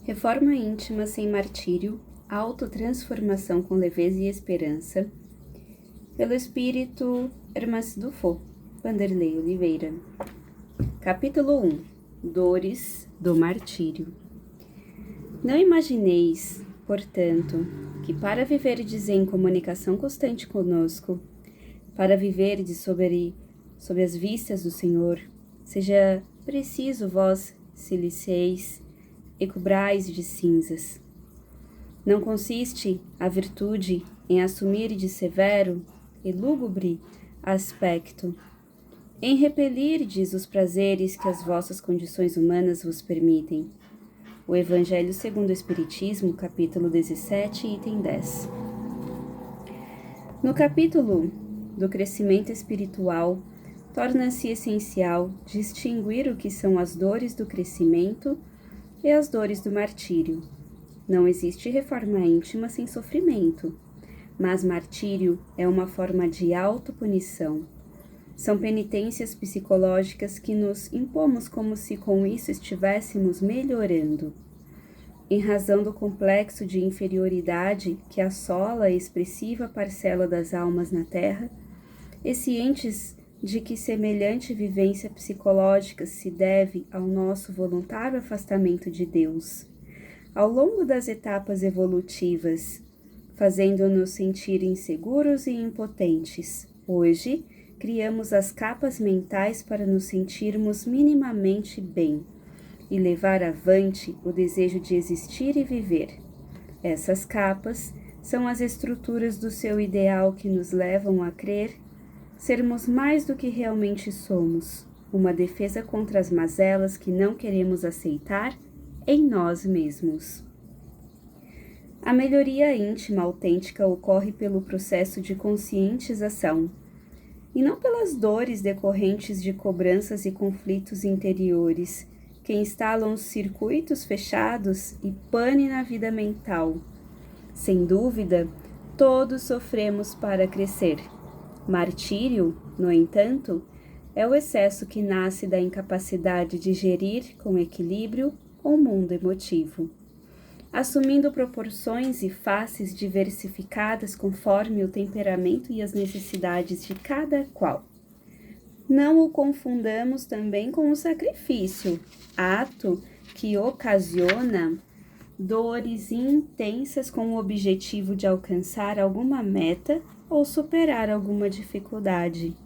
Reforma íntima sem martírio, autotransformação com leveza e esperança, pelo espírito Hermance Dufaux, Vanderlei Oliveira. Capítulo 1. Dores do martírio. Não imagineis, portanto, que para viverdes em comunicação constante conosco, para viverdes sob as vistas do Senhor, seja preciso vós siliceis e cobrais de cinzas. Não consiste a virtude em assumir de severo e lúgubre aspecto, em repelirdes os prazeres que as vossas condições humanas vos permitem. O Evangelho segundo o Espiritismo, capítulo 17, item 10. No capítulo do crescimento espiritual, torna-se essencial distinguir o que são as dores do crescimento e as dores do martírio. Não existe reforma íntima sem sofrimento, mas martírio é uma forma de autopunição. São penitências psicológicas que nos impomos como se com isso estivéssemos melhorando. Em razão do complexo de inferioridade que assola a expressiva parcela das almas na Terra, e cientes de que semelhante vivência psicológica se deve ao nosso voluntário afastamento de Deus, ao longo das etapas evolutivas, fazendo-nos sentir inseguros e impotentes, hoje criamos as capas mentais para nos sentirmos minimamente bem e levar avante o desejo de existir e viver. Essas capas são as estruturas do seu ideal que nos levam a crer sermos mais do que realmente somos, uma defesa contra as mazelas que não queremos aceitar em nós mesmos. A melhoria íntima autêntica ocorre pelo processo de conscientização, e não pelas dores decorrentes de cobranças e conflitos interiores, que instalam os circuitos fechados e pane na vida mental. Sem dúvida, todos sofremos para crescer. Martírio, no entanto, é o excesso que nasce da incapacidade de gerir com equilíbrio o mundo emotivo, assumindo proporções e faces diversificadas conforme o temperamento e as necessidades de cada qual. Não o confundamos também com o sacrifício, ato que ocasiona dores intensas com o objetivo de alcançar alguma meta ou superar alguma dificuldade.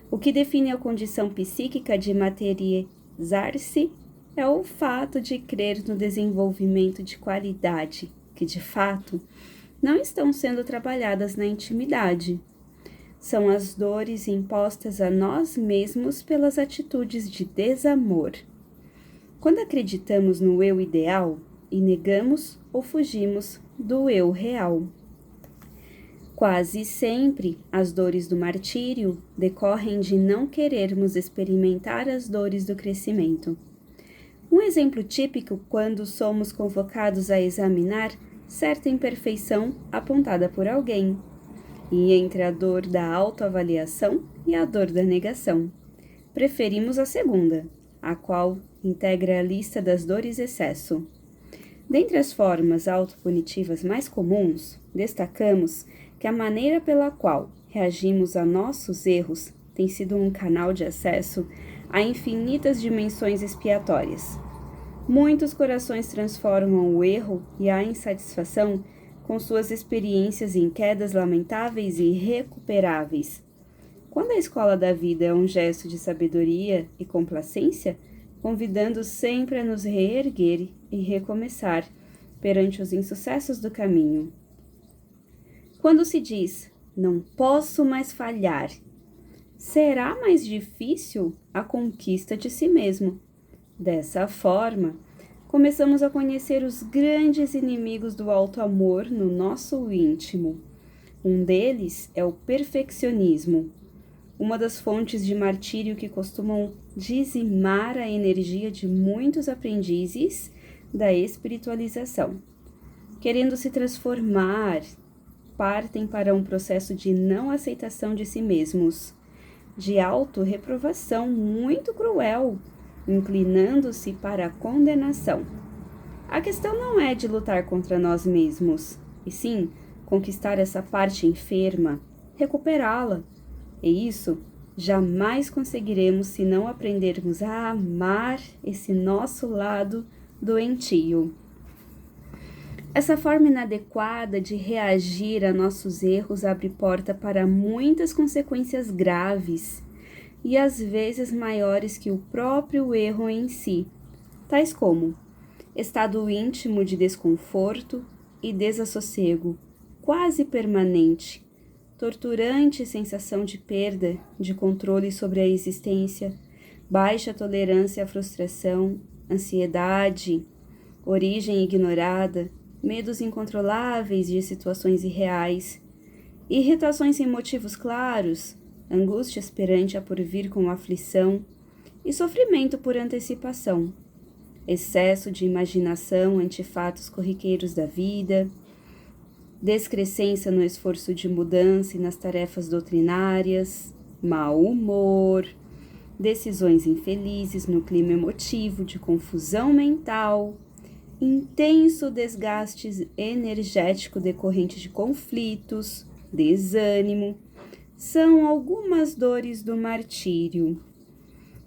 O que define a condição psíquica de materializar-se é o fato de crer no desenvolvimento de qualidade, que de fato não estão sendo trabalhadas na intimidade. São as dores impostas a nós mesmos pelas atitudes de desamor. Quando acreditamos no eu ideal e negamos ou fugimos do eu real. Quase sempre, as dores do martírio decorrem de não querermos experimentar as dores do crescimento. Um exemplo típico quando somos convocados a examinar certa imperfeição apontada por alguém, e entre a dor da autoavaliação e a dor da negação. Preferimos a segunda, a qual integra a lista das dores excesso. Dentre as formas autopunitivas mais comuns, destacamos que a maneira pela qual reagimos a nossos erros tem sido um canal de acesso a infinitas dimensões expiatórias. Muitos corações transformam o erro e a insatisfação com suas experiências em quedas lamentáveis e irrecuperáveis. Quando a escola da vida é um gesto de sabedoria e complacência, convidando sempre a nos reerguer e recomeçar perante os insucessos do caminho. Quando se diz, não posso mais falhar, será mais difícil a conquista de si mesmo. Dessa forma, começamos a conhecer os grandes inimigos do alto amor no nosso íntimo. Um deles é o perfeccionismo, uma das fontes de martírio que costumam dizimar a energia de muitos aprendizes da espiritualização. Querendo se transformar, partem para um processo de não aceitação de si mesmos, de autorreprovação muito cruel, inclinando-se para a condenação. A questão não é de lutar contra nós mesmos, e sim conquistar essa parte enferma, recuperá-la. E isso jamais conseguiremos se não aprendermos a amar esse nosso lado doentio. Essa forma inadequada de reagir a nossos erros abre porta para muitas consequências graves e às vezes maiores que o próprio erro em si, tais como estado íntimo de desconforto e desassossego, quase permanente, torturante sensação de perda de controle sobre a existência, baixa tolerância à frustração, ansiedade, origem ignorada, medos incontroláveis de situações irreais, irritações sem motivos claros, angústias perante a porvir com aflição e sofrimento por antecipação, excesso de imaginação ante fatos corriqueiros da vida, descrescência no esforço de mudança e nas tarefas doutrinárias, mau humor, decisões infelizes no clima emotivo de confusão mental, intenso desgaste energético decorrente de conflitos, desânimo, são algumas dores do martírio.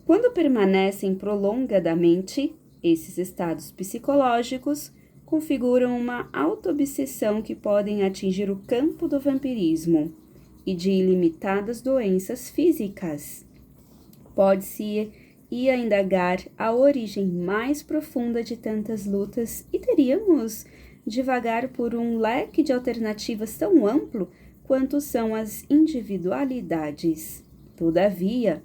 Quando permanecem prolongadamente, esses estados psicológicos configuram uma auto-obsessão que podem atingir o campo do vampirismo e de ilimitadas doenças físicas. Pode-se ir a indagar a origem mais profunda de tantas lutas e teríamos de vagar por um leque de alternativas tão amplo quanto são as individualidades. Todavia,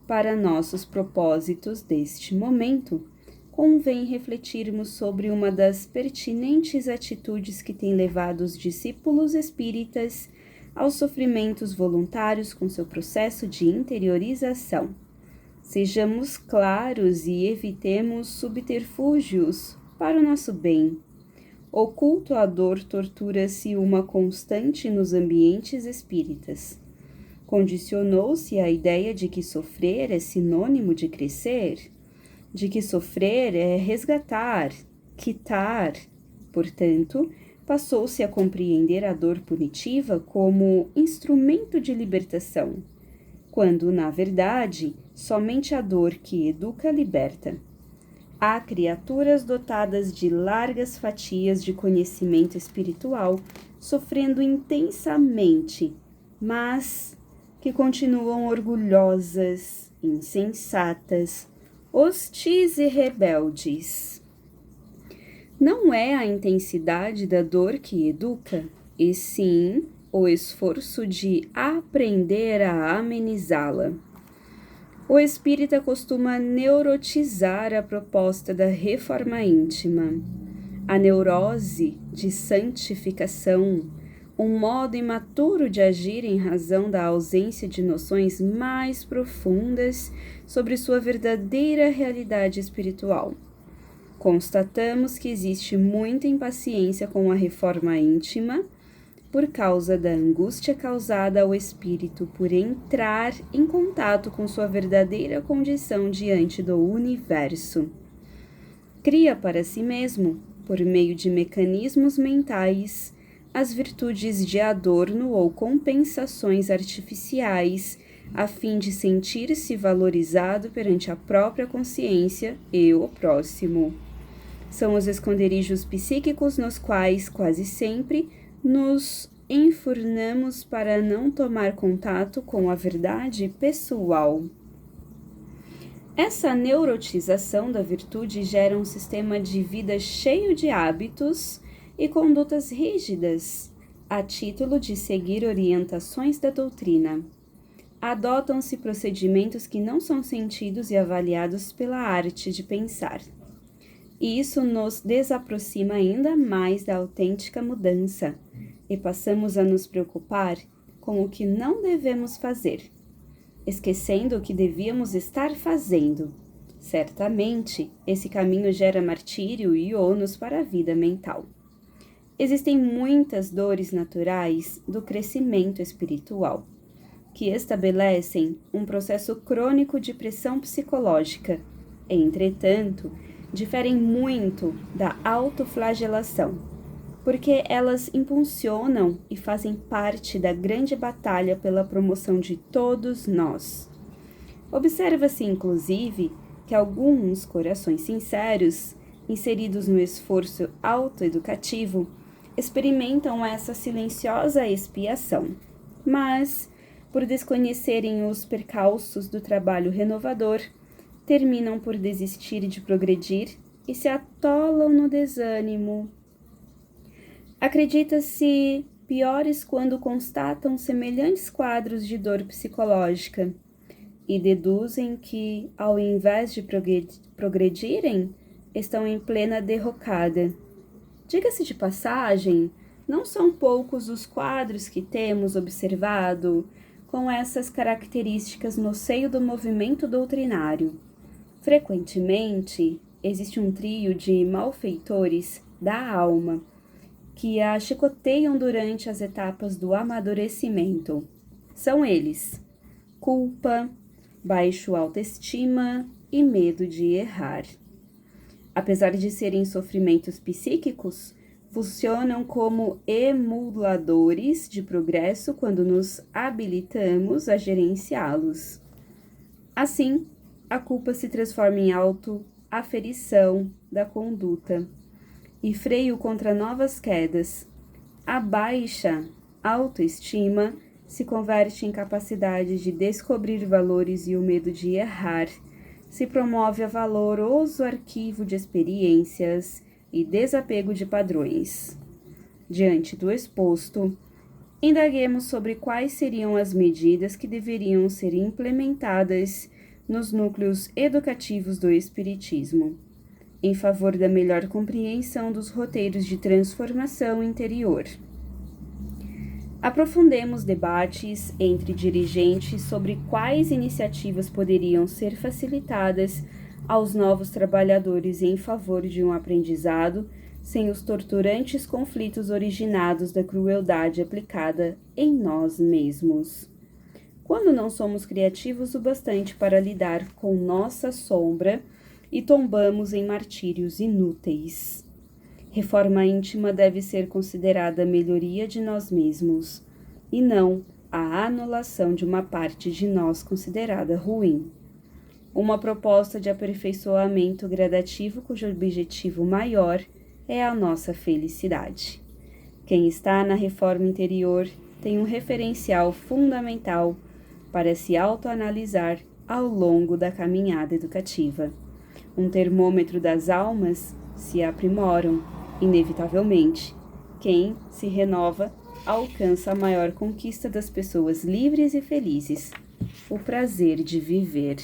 para nossos propósitos deste momento, convém refletirmos sobre uma das pertinentes atitudes que tem levado os discípulos espíritas aos sofrimentos voluntários com seu processo de interiorização. Sejamos claros e evitemos subterfúgios para o nosso bem. Oculto à dor tortura-se uma constante nos ambientes espíritas. Condicionou-se a ideia de que sofrer é sinônimo de crescer, de que sofrer é resgatar, quitar. Portanto, passou-se a compreender a dor punitiva como instrumento de libertação, quando, na verdade, somente a dor que educa liberta. Há criaturas dotadas de largas fatias de conhecimento espiritual, sofrendo intensamente, mas que continuam orgulhosas, insensatas, hostis e rebeldes. Não é a intensidade da dor que educa, e sim o esforço de aprender a amenizá-la. O espírita costuma neurotizar a proposta da reforma íntima. A neurose de santificação, um modo imaturo de agir em razão da ausência de noções mais profundas sobre sua verdadeira realidade espiritual. Constatamos que existe muita impaciência com a reforma íntima por causa da angústia causada ao espírito por entrar em contato com sua verdadeira condição diante do universo. Cria para si mesmo, por meio de mecanismos mentais, as virtudes de adorno ou compensações artificiais, a fim de sentir-se valorizado perante a própria consciência e o próximo. São os esconderijos psíquicos nos quais, quase sempre, nos enfurnamos para não tomar contato com a verdade pessoal. Essa neurotização da virtude gera um sistema de vida cheio de hábitos e condutas rígidas, a título de seguir orientações da doutrina. Adotam-se procedimentos que não são sentidos e avaliados pela arte de pensar. E isso nos desaproxima ainda mais da autêntica mudança, e passamos a nos preocupar com o que não devemos fazer, esquecendo o que devíamos estar fazendo. Certamente, esse caminho gera martírio e ônus para a vida mental. Existem muitas dores naturais do crescimento espiritual, que estabelecem um processo crônico de pressão psicológica. Entretanto, diferem muito da autoflagelação, porque elas impulsionam e fazem parte da grande batalha pela promoção de todos nós. Observa-se, inclusive, que alguns corações sinceros, inseridos no esforço autoeducativo, experimentam essa silenciosa expiação, mas, por desconhecerem os percalços do trabalho renovador, terminam por desistir de progredir e se atolam no desânimo. Acredita-se piores quando constatam semelhantes quadros de dor psicológica e deduzem que, ao invés de progredirem, estão em plena derrocada. Diga-se de passagem, não são poucos os quadros que temos observado com essas características no seio do movimento doutrinário. Frequentemente, existe um trio de malfeitores da alma que a chicoteiam durante as etapas do amadurecimento. São eles: culpa, baixo autoestima e medo de errar. Apesar de serem sofrimentos psíquicos, funcionam como emuladores de progresso quando nos habilitamos a gerenciá-los. Assim, a culpa se transforma em autoaferição da conduta e freio contra novas quedas. A baixa autoestima se converte em capacidade de descobrir valores e o medo de errar se promove a valoroso arquivo de experiências e desapego de padrões. Diante do exposto, indaguemos sobre quais seriam as medidas que deveriam ser implementadas nos núcleos educativos do Espiritismo, em favor da melhor compreensão dos roteiros de transformação interior. Aprofundemos debates entre dirigentes sobre quais iniciativas poderiam ser facilitadas aos novos trabalhadores em favor de um aprendizado sem os torturantes conflitos originados da crueldade aplicada em nós mesmos. Quando não somos criativos o bastante para lidar com nossa sombra e tombamos em martírios inúteis. Reforma íntima deve ser considerada a melhoria de nós mesmos, e não a anulação de uma parte de nós considerada ruim. Uma proposta de aperfeiçoamento gradativo cujo objetivo maior é a nossa felicidade. Quem está na reforma interior tem um referencial fundamental para se autoanalisar ao longo da caminhada educativa. Um termômetro das almas se aprimoram, inevitavelmente. Quem se renova alcança a maior conquista das pessoas livres e felizes, o prazer de viver.